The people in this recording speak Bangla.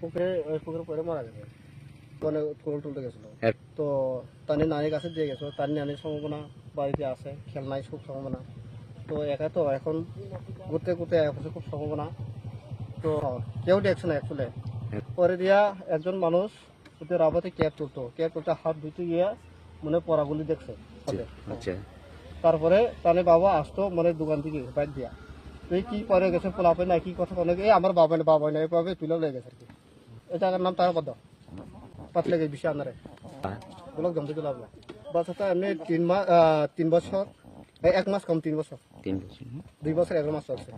পুকুরে পরে মারা গেছে তুলতে গেছিল তো তার নানির কাছে দিয়ে গেছো তার নানির সম্ভাবনা বাড়িতে আছে খেলনায় খুব সম্ভাবনা তো একা তো এখন ঘুরতে ঘুরতে খুব সম্ভাবনা তো কেউ দেখছে না একচুয়ালি পরে দিয়া একজন মানুষ ওদের রাবাতে ক্যাব তুলতে হাত ধুতে গিয়ে মনে পড়াগুলি দেখছে তারপরে তাহলে বাবা আসতো মানে দোকান থেকে বাইক দিয়া তুই কি পরে গেছে পোলাপে না কি কথা অনেক আমার বাবা না এভাবে তুলে লেগে গেছে আর কি এই জায়গার নাম তারা বদ্ধ পাতলে গেছে বিষয় আনারে ব্লক জমতে গেল আপনার বাচ্চাটা এমনি 3 বছর 1 মাস কম 3 বছর 2 বছর 1 মাস চলছে